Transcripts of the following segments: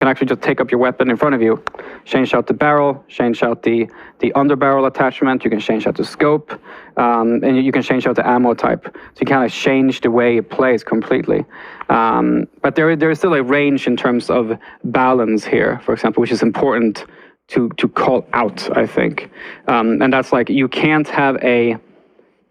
can actually just take up your weapon in front of you, change out the barrel, change out the underbarrel attachment, you can change out the scope, and you can change out the ammo type. So you kind of change the way it plays completely. But there is still a range in terms of balance here, for example, which is important to call out, I think. And that's like, you can't have a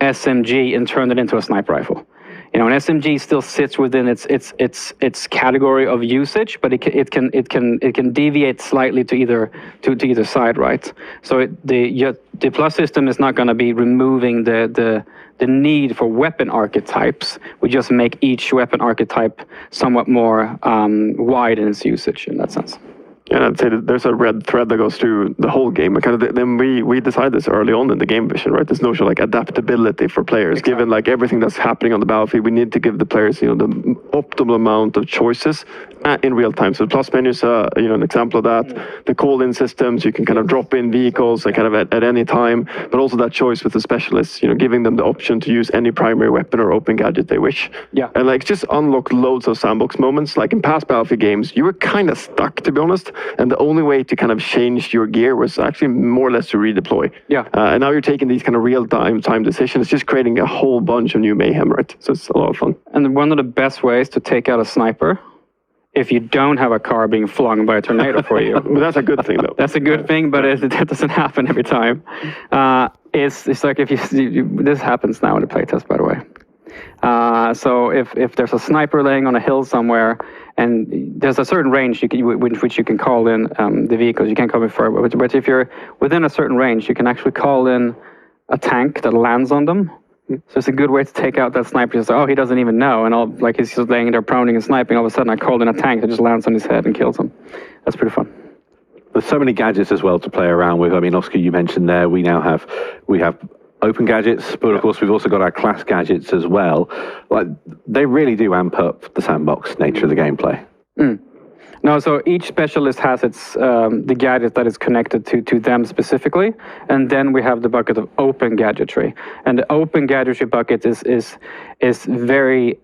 SMG and turn it into a sniper rifle. You know, an SMG still sits within its category of usage, but it can deviate slightly to either side, right? So the plus system is not going to be removing the need for weapon archetypes. We just make each weapon archetype somewhat more wide in its usage in that sense. And I'd say that there's a red thread that goes through the whole game. Kind of then we decided this early on in the game vision, right? This notion of like adaptability for players. Exactly. Given like everything that's happening on the battlefield, we need to give the players, you know, the optimal amount of choices in real time. So the plus menu is you know, an example of that. The call-in systems, you can kind of drop in vehicles like kind of at any time, but also that choice with the specialists, you know, giving them the option to use any primary weapon or open gadget they wish. Yeah. And like just unlock loads of sandbox moments. Like in past Battlefield games, you were kind of stuck, to be honest. And the only way to kind of change your gear was actually more or less to redeploy. Yeah. And now you're taking these kind of real-time decisions, just creating a whole bunch of new mayhem, right? So it's a lot of fun. And one of the best ways to take out a sniper, if you don't have a car being flung by a tornado for you. But that's a good thing, though. That's a good thing, but it doesn't happen every time. It's like if this happens now in the playtest, by the way. So if there's a sniper laying on a hill somewhere, and there's a certain range which you can call in the vehicles. You can't call it further, but if you're within a certain range, you can actually call in a tank that lands on them. So it's a good way to take out that sniper. Just, oh, he doesn't even know, and all like he's just laying there proning and sniping. All of a sudden, I called in a tank that just lands on his head and kills him. That's pretty fun. There's so many gadgets as well to play around with. I mean, Oscar, you mentioned there we have open gadgets, but of course we've also got our class gadgets as well. Like they really do amp up the sandbox nature of the gameplay. No, so each specialist has its the gadget that is connected to them specifically, and then we have the bucket of open gadgetry. And the open gadgetry bucket is very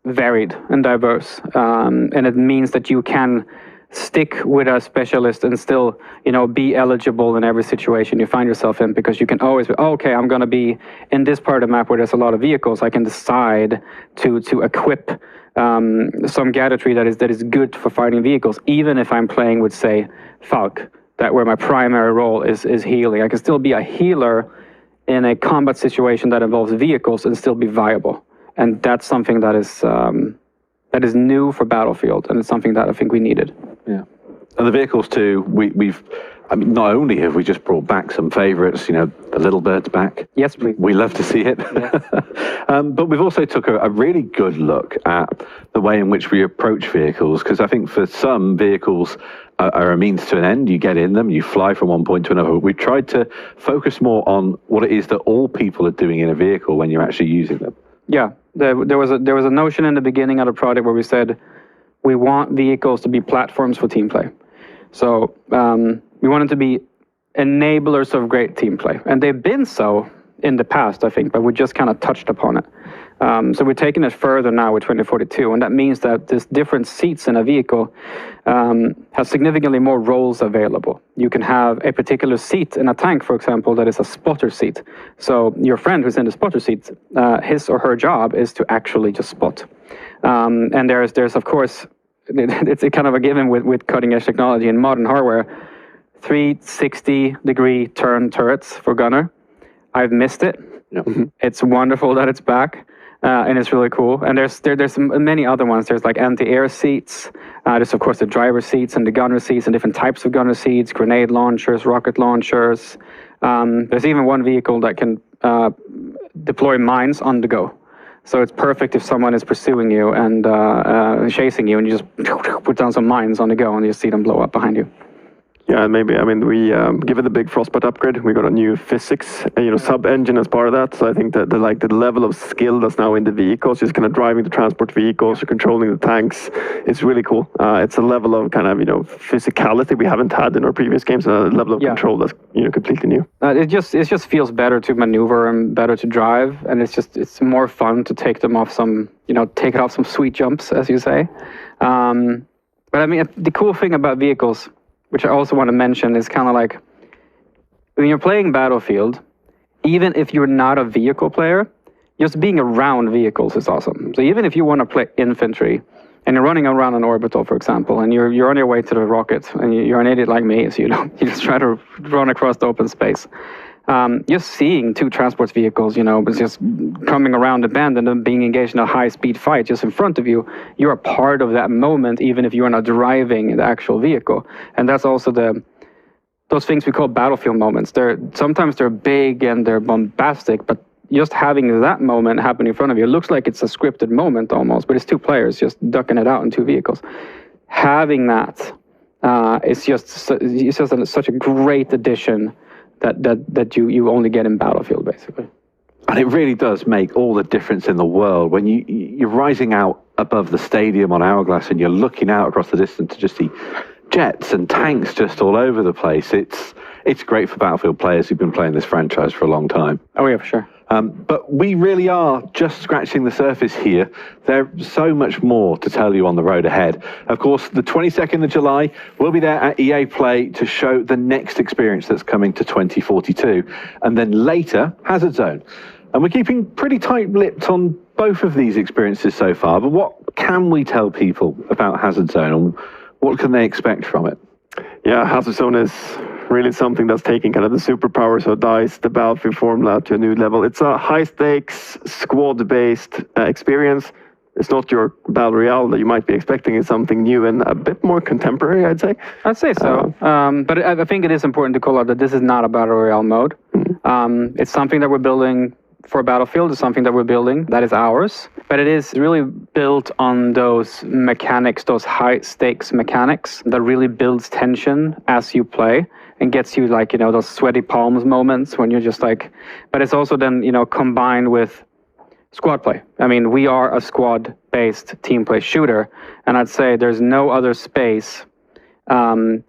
varied and diverse, and it means that you can stick with a specialist and still, you know, be eligible in every situation you find yourself in, because you can always be, oh, okay, I'm going to be in this part of the map where there's a lot of vehicles. I can decide to equip some gadgetry that is good for fighting vehicles, even if I'm playing with, say, Falk, that where my primary role is healing. I can still be a healer in a combat situation that involves vehicles and still be viable. And that's something that is new for Battlefield, and it's something that I think we needed. Yeah, and the vehicles too. I mean, not only have we just brought back some favourites, you know, the Little Bird's back. Yes, please. We love to see it. Yes. But we've also took a really good look at the way in which we approach vehicles, because I think for some vehicles are a means to an end. You get in them, you fly from one point to another. We've tried to focus more on what it is that all people are doing in a vehicle when you're actually using them. Yeah, there was a notion in the beginning of the project where we said we want vehicles to be platforms for team play. So we wanted to be enablers of great team play, and they've been so in the past, I think, but we just kind of touched upon it. So we're taking it further now with 2042, and that means that there's different seats in a vehicle have significantly more roles available. You can have a particular seat in a tank, for example, that is a spotter seat. So your friend who's in the spotter seat, his or her job is to actually just spot. And there's of course, it's kind of a given with cutting edge technology and modern hardware, 360-degree turn turrets for gunner. I've missed it. Yep. It's wonderful that it's back. And it's really cool. And there's many other ones. There's like anti-air seats. There's of course the driver seats and the gunner seats and different types of gunner seats, grenade launchers, rocket launchers. There's even one vehicle that can deploy mines on the go. So it's perfect if someone is pursuing you and chasing you, and you just put down some mines on the go and you see them blow up behind you. Yeah, maybe. I mean, we given the big Frostbite upgrade, we got a new physics, sub-engine as part of that. So I think that the level of skill that's now in the vehicles, just kind of driving the transport vehicles or controlling the tanks, it's really cool. It's a level of kind of physicality we haven't had in our previous games, and a level of control that's completely new. It just feels better to maneuver and better to drive, and it's more fun to take them off some take it off some sweet jumps, as you say. But I mean, the cool thing about vehicles, which I also want to mention, is kind of like when you're playing Battlefield, even if you're not a vehicle player, just being around vehicles is awesome. So even if you want to play infantry and you're running around an orbital, for example, and you're on your way to the rocket, and you're an idiot like me, so you just try to run across the open space. Just seeing two transport vehicles, but just coming around the bend and then being engaged in a high-speed fight just in front of you, you're a part of that moment, even if you're not driving the actual vehicle. And that's also those things we call battlefield moments. Sometimes they're big and they're bombastic, but just having that moment happen in front of you, it looks like it's a scripted moment almost, but it's two players just ducking it out in two vehicles. Having that is just such a great addition that you only get in Battlefield, basically. And it really does make all the difference in the world when you're rising out above the stadium on Hourglass and you're looking out across the distance to just see jets and tanks just all over the place. It's great for Battlefield players who've been playing this franchise for a long time. Oh yeah, for sure. But we really are just scratching the surface here. There's so much more to tell you on the road ahead. Of course, the 22nd of July, we'll be there at EA Play to show the next experience that's coming to 2042. And then later, Hazard Zone. And we're keeping pretty tight-lipped on both of these experiences so far. But what can we tell people about Hazard Zone and what can they expect from it? Yeah, Hazard Zone is really something that's taking kind of the superpowers of DICE, the Battlefield formula, to a new level. It's a high-stakes, squad-based experience. It's not your Battle Royale that you might be expecting. It's something new and a bit more contemporary, I'd say. I'd say so. But I think it is important to call out that this is not a Battle Royale mode. It's something that we're building for Battlefield. Is something that we're building that is ours, but it is really built on those mechanics, those high-stakes mechanics that really builds tension as you play and gets you like, those sweaty palms moments when you're just like, but it's also then, combined with squad play. I mean, we are a squad-based team play shooter, and I'd say there's no other space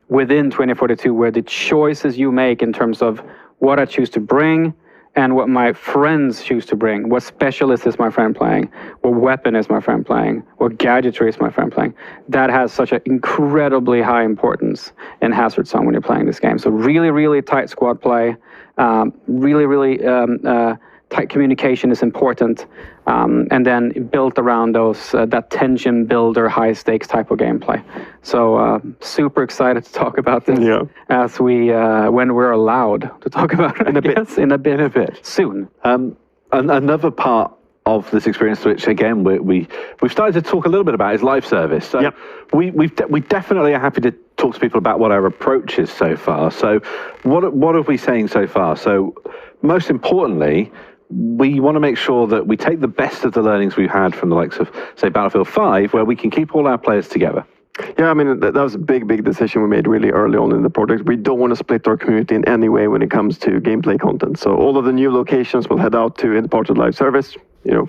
within 2042 where the choices you make in terms of what I choose to bring and what my friends choose to bring, what specialist is my friend playing, what weapon is my friend playing, what gadgetry is my friend playing, that has such an incredibly high importance in Hazard Zone when you're playing this game. So really, really tight squad play, really tight communication is important, and then built around those that tension builder, high stakes type of gameplay. So super excited to talk about this as we when we're allowed to talk about it. In a bit soon. Another part of this experience, which again we've started to talk a little bit about, is live service. So we definitely are happy to talk to people about what our approach is so far. So what are we saying so far? So most importantly, we want to make sure that we take the best of the learnings we've had from the likes of, say, Battlefield 5, where we can keep all our players together. Yeah, I mean, that was a big decision we made really early on in the project. We don't want to split our community in any way when it comes to gameplay content. So all of the new locations we'll head out to in part of live service,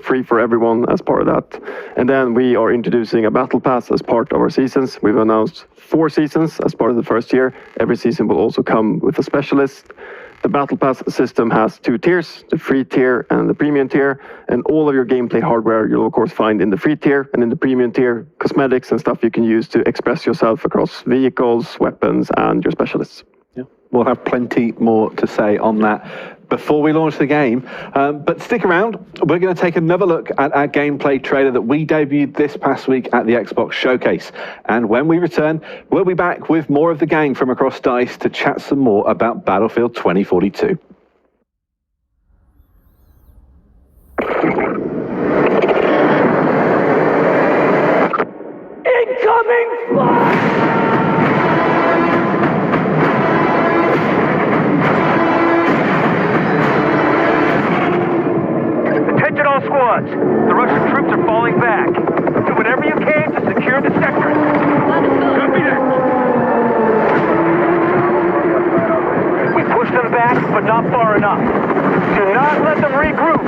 free for everyone as part of that. And then we are introducing a battle pass as part of our seasons. We've announced 4 seasons as part of the first year. Every season will also come with a specialist. The Battle Pass system has 2 tiers, the free tier and the premium tier, and all of your gameplay hardware you'll of course find in the free tier, and in the premium tier, cosmetics and stuff you can use to express yourself across vehicles, weapons, and your specialists. Yeah, we'll have plenty more to say on that before we launch the game, but stick around. We're going to take another look at our gameplay trailer that we debuted this past week at the Xbox Showcase. And when we return, we'll be back with more of the gang from across DICE to chat some more about Battlefield 2042. Incoming fire! Attention all squads. The Russian troops are falling back. Do whatever you can to secure the sector. Copy that. We pushed them back, but not far enough. Do not let them regroup.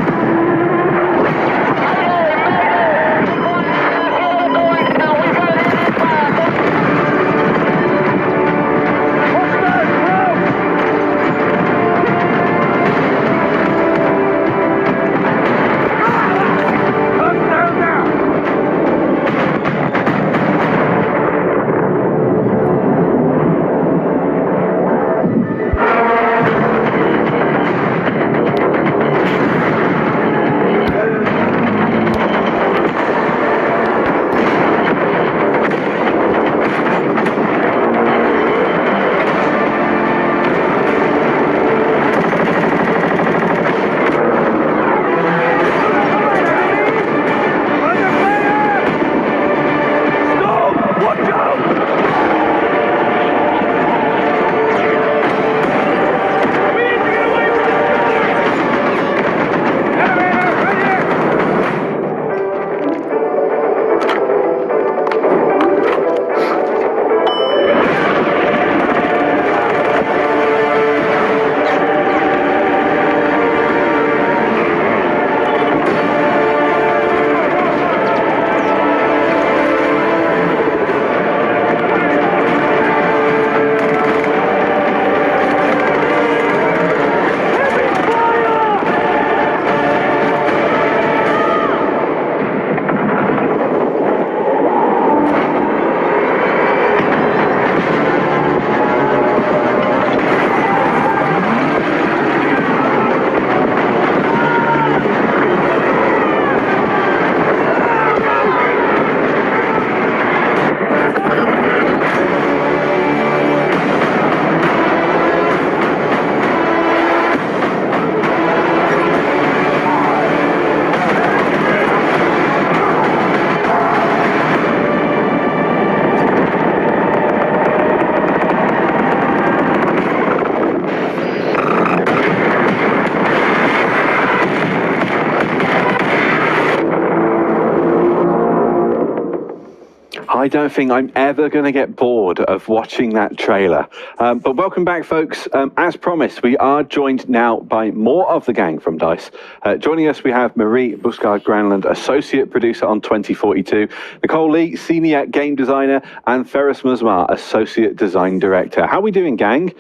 I don't think I'm ever going to get bored of watching that trailer. But welcome back, folks. As promised, we are joined now by more of the gang from DICE. Joining us, we have Marie Buskard-Granlund, Associate Producer on 2042, Nicole Lee, Senior Game Designer, and Ferris Musmar, Associate Design Director. How are we doing, gang?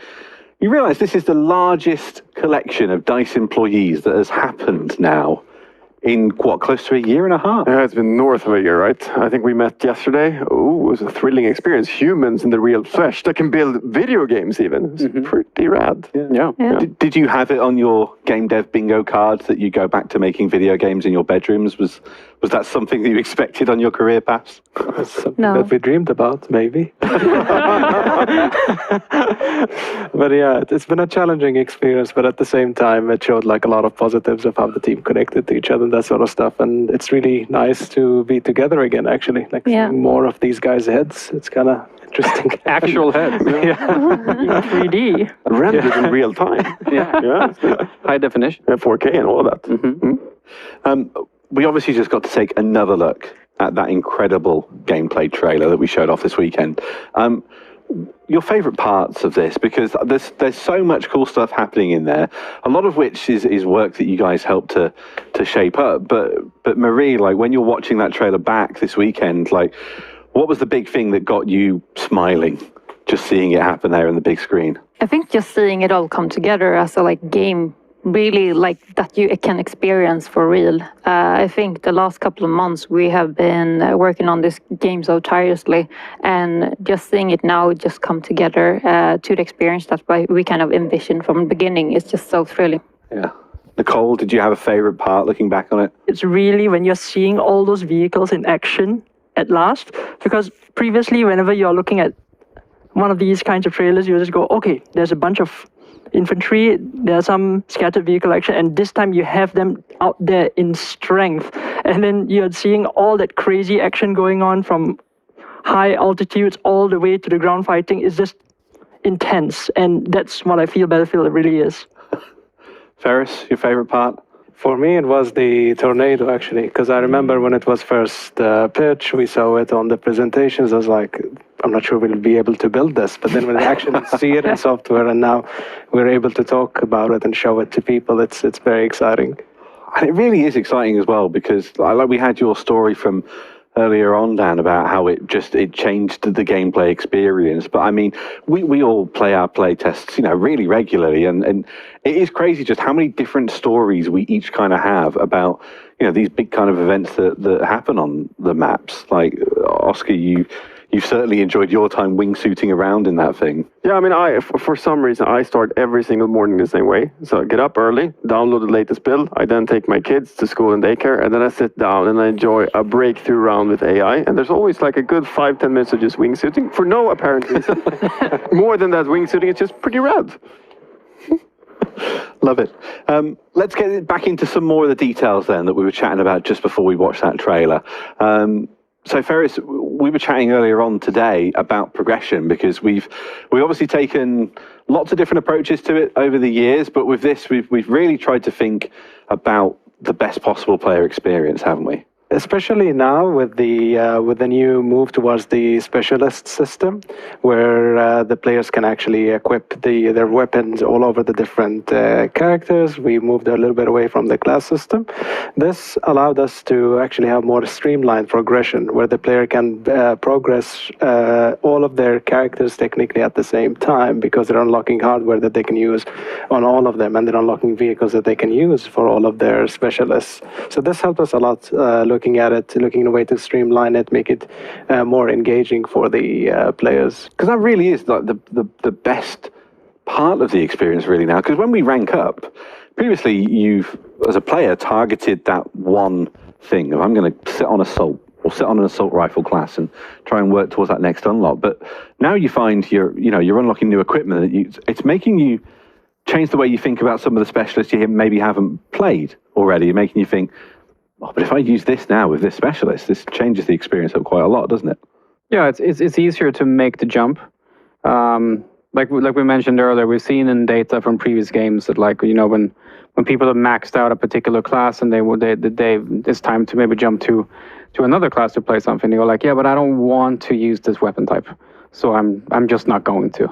You realise this is the largest collection of DICE employees that has happened now in, what, close to a year and a half? Yeah, it's been north of a year, right? I think we met yesterday. Oh, it was a thrilling experience. Humans in the real flesh that can build video games even. It's pretty rad. Yeah. Did you have it on your game dev bingo card that you go back to making video games in your bedrooms? Was that something that you expected on your career paths? Something that we dreamed about, maybe. But yeah, it's been a challenging experience, but at the same time, it showed like a lot of positives of how the team connected to each other and that sort of stuff. And it's really nice to be together again, actually. Like seeing more of these guys' heads. It's kind of interesting. Actual heads. Yeah. 3D. Rendered in real time. Yeah. High definition. Yeah, 4K and all of that. We obviously just got to take another look at that incredible gameplay trailer that we showed off this weekend. Your favorite parts of this, because there's so much cool stuff happening in there, a lot of which is work that you guys helped to shape up. But Marie, like when you're watching that trailer back this weekend, like what was the big thing that got you smiling, just seeing it happen there on the big screen? I think just seeing it all come together as a game, really like that you can experience for real. I think the last couple of months we have been working on this game so tirelessly, and just seeing it now just come together to the experience that we kind of envisioned from the beginning is just so thrilling. Yeah. Nicole, did you have a favorite part looking back on it? It's really when you're seeing all those vehicles in action at last, because previously whenever you're looking at one of these kinds of trailers, you just go, okay, there's a bunch of infantry, there's some scattered vehicle action, and this time you have them out there in strength. And then you're seeing all that crazy action going on from high altitudes all the way to the ground fighting is just intense. And that's what I feel Battlefield really is. Ferris, your favorite part? For me, it was the tornado, actually, because I remember when it was first pitched, we saw it on the presentations. I was like, I'm not sure we'll be able to build this. But then when we actually see it in software, and now we're able to talk about it and show it to people, it's very exciting. And it really is exciting as well, because like we had your story from earlier on, Dan, about how it changed the gameplay experience. But I mean, we all play our play tests, really regularly, and it is crazy just how many different stories we each kind of have about, these big kind of events that happen on the maps. Like Oscar, you've certainly enjoyed your time wingsuiting around in that thing. Yeah, I mean, for some reason, I start every single morning the same way. So I get up early, download the latest build. I then take my kids to school and daycare, and then I sit down and I enjoy a breakthrough round with AI. And there's always like a good 5-10 minutes of just wingsuiting for no apparent reason. More than that, wingsuiting is just pretty rad. Love it. Let's get back into some more of the details then that we were chatting about just before we watched that trailer. So Ferris, we were chatting earlier on today about progression, because we've obviously taken lots of different approaches to it over the years, but with this, we've really tried to think about the best possible player experience, haven't we? Especially now with the new move towards the specialist system, where the players can actually equip their weapons all over the different characters. We moved a little bit away from the class system. This allowed us to actually have more streamlined progression, where the player can progress all of their characters technically at the same time, because they're unlocking hardware that they can use on all of them, and they're unlocking vehicles that they can use for all of their specialists. So this helped us a lot. Looking at it, looking at a way to streamline it, make it more engaging for the players. Because that really is like the best part of the experience really now. Because when we rank up, previously you've, as a player, targeted that one thing of I'm going to sit on assault or sit on an assault rifle class and try and work towards that next unlock. But now you find you're unlocking new equipment. It's making you change the way you think about some of the specialists you maybe haven't played already. You're making you think, oh, but if I use this now with this specialist, this changes the experience up quite a lot, doesn't it? Yeah, it's easier to make the jump. Like we mentioned earlier, we've seen in data from previous games that when people have maxed out a particular class and it's time to maybe jump to to another class to play something, you go like, yeah, but I don't want to use this weapon type, so I'm just not going to.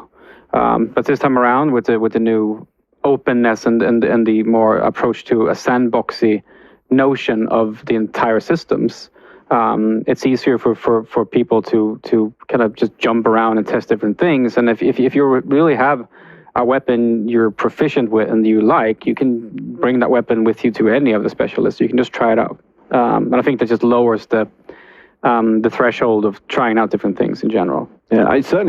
But this time around, with the new openness and the more approach to a sandboxy notion of the entire systems, it's easier for people to kind of just jump around and test different things. And if you really have a weapon you're proficient with and you like, you can bring that weapon with you to any of the specialists. You can just try it out. And I think that just lowers the threshold of trying out different things in general. Yeah, I certainly